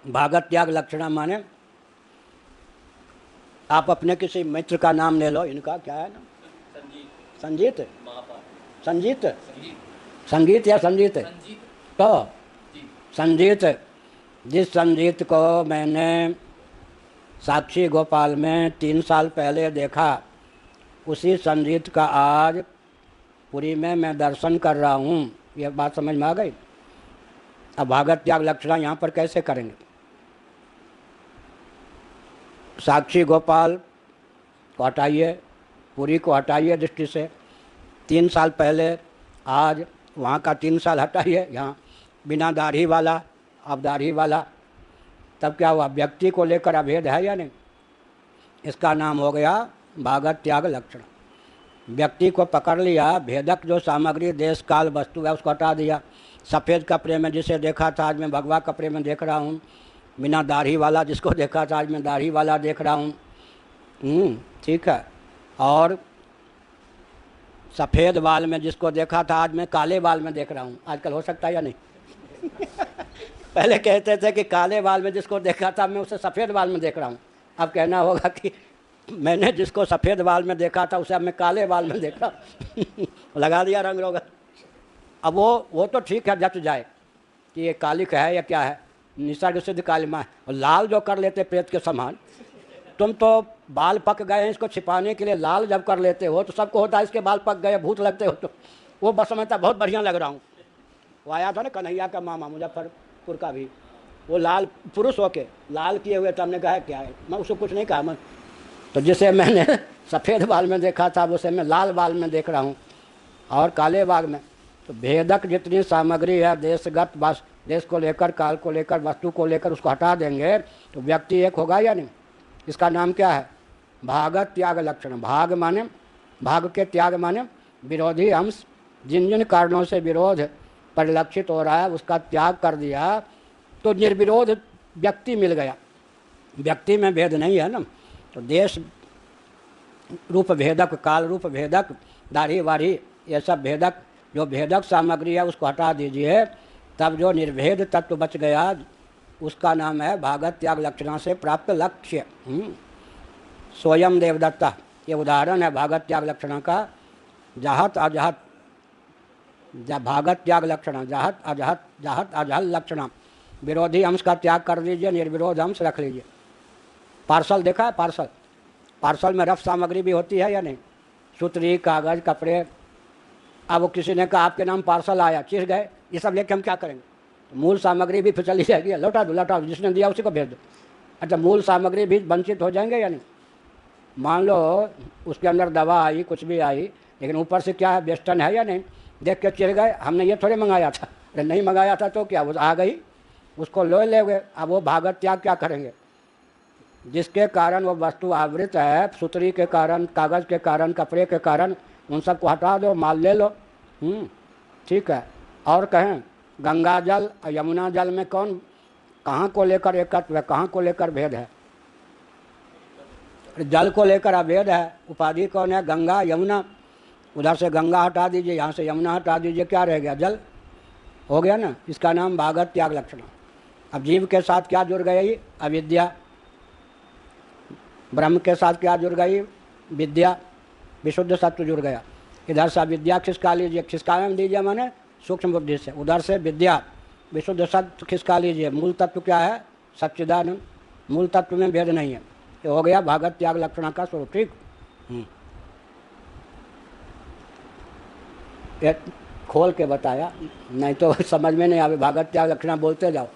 भागत त्याग लक्षणा माने आप अपने किसी मित्र का नाम ले लो। इनका क्या है नाम? संजीत। संजीत संगीत या संजीत? तो संजीत, जिस संजीत को मैंने साक्षी गोपाल में 3 साल पहले देखा, उसी संजीत का आज पुरी में मैं दर्शन कर रहा हूँ। यह बात समझ में आ गई? अब भागत त्याग लक्षणा यहाँ पर कैसे करेंगे? साक्षी गोपाल को हटाइए, पुरी को हटाइए दृष्टि से। 3 साल पहले, आज, वहाँ का 3 साल हटाइए, यहाँ बिना दाढ़ी वाला, अब दाढ़ी वाला, तब क्या हुआ? व्यक्ति को लेकर अभेद है या नहीं? इसका नाम हो गया भागत त्याग लक्षण। व्यक्ति को पकड़ लिया, भेदक जो सामग्री देश काल वस्तु है उसको हटा दिया। सफ़ेद कपड़े में जिसे देखा था आज मैं भगवा कपड़े में देख रहा हूँ। बिना दाढ़ी वाला जिसको देखा था आज मैं दाढ़ी वाला देख रहा हूँ। ठीक है। और सफ़ेद बाल में जिसको देखा था आज मैं काले बाल में देख रहा हूँ। आजकल हो सकता है या नहीं? पहले कहते थे कि काले बाल में जिसको देखा था मैं उसे सफ़ेद बाल में देख रहा हूँ। अब कहना होगा कि मैंने जिसको सफ़ेद बाल में देखा था उसे अब मैं काले बाल में देख रहा हूँ। लगा दिया रंग रोगन। अब वो तो ठीक है, जच जाए कि ये कालिक है या क्या है, निसर्ग सिद्ध कालिमा है। और लाल जो कर लेते प्रेत के समान, तुम तो बाल पक गए हैं इसको छिपाने के लिए लाल जब कर लेते हो तो सबको होता है इसके बाल पक गए, भूत लगते हो। तो वो बस समझता बहुत बढ़िया लग रहा हूँ। वो आया था ना कन्हैया का मामा मुजफ्फरपुर का भी, वो लाल पुरुष होके लाल किए हुए, तो हमने कहा क्या है, मैं उसको कुछ नहीं कहा। मैं तो जिसे मैंने सफ़ेद बाल में देखा था उसे मैं लाल बाल में देख रहा हूँ और काले बाल में। तो भेदक जितनी सामग्री है देशगत, बस देश को लेकर, काल को लेकर, वस्तु को लेकर, उसको हटा देंगे तो व्यक्ति एक होगा या नहीं? इसका नाम क्या है? भागत त्याग लक्षण। भाग माने, भाग के त्याग माने विरोधी अंश। जिन जिन कारणों से विरोध परिलक्षित हो रहा है उसका त्याग कर दिया तो निर्विरोध व्यक्ति मिल गया। व्यक्ति में भेद नहीं है ना। तो देश रूप भेदक, काल रूप भेदक, दाढ़ी वाढ़ी, ये सब भेदक, जो भेदक सामग्री है उसको हटा दीजिए, तब जो निर्भेद तत्व बच गया उसका नाम है भागत त्याग लक्षणा से प्राप्त लक्ष्य। स्वयं देवदत्ता ये उदाहरण है भागत त्याग लक्षणा का। जाहत अजहत, भागत त्याग लक्षणा, जाहत अजहत, जाहत अजहल लक्षणा। विरोधी अंश का त्याग कर दीजिए, निर्विरोध अंश रख लीजिए। पार्सल देखा है? पार्सल, पार्सल में रफ सामग्री भी होती है या नहीं? सूतरी, कागज़, कपड़े। अब वो किसी ने कहा आपके नाम पार्सल आया, चिढ़ गए, ये सब लेके हम क्या करेंगे? तो मूल सामग्री भी फिर चली जाएगी। लौटा दो, लौटा दो, जिसने दिया उसी को भेज दो। अच्छा, मूल सामग्री भी वंचित हो जाएंगे या नहीं? मान लो उसके अंदर दवा आई, कुछ भी आई, लेकिन ऊपर से क्या है, वेस्टर्न है या नहीं? देख के चिढ़ गए, हमने ये थोड़े मंगाया था। अरे नहीं मंगाया था तो क्या, वो आ गई, उसको ले गए। अब वो भागत त्याग क्या करेंगे? जिसके कारण वो वस्तु आवृत है, सूतरी के कारण, कागज़ के कारण, कपड़े के कारण, उन सबको हटा दो, माल ले लो। ठीक है। और कहें गंगा जल और यमुना जल में कौन, कहाँ को लेकर एकत्व है, कहाँ को लेकर भेद है? जल को लेकर अभेद है। उपाधि कौन है? गंगा यमुना। उधर से गंगा हटा दीजिए, यहाँ से यमुना हटा दीजिए, क्या रह गया? जल हो गया ना। इसका नाम भागत त्याग लक्षण। अब जीव के साथ क्या जुड़ गई? अविद्या। ब्रह्म के साथ क्या जुड़ गई? विद्या। विशुद्ध सत्व जुड़ गया। इधर से अविद्या खिसका लीजिए, खिसका में दीजिए माने सूक्ष्म बुद्धि से। उधर से विद्या, विशुद्ध सत्व खिसका लीजिए। मूल तत्व क्या है? सच्चिदानंद। मूल तत्व में भेद नहीं है। ये हो गया भागत त्याग लक्षणा का स्वरूप। ठीक। ये खोल के बताया, नहीं तो समझ में नहीं आवे। भागत त्याग लक्षणा बोलते जाओ।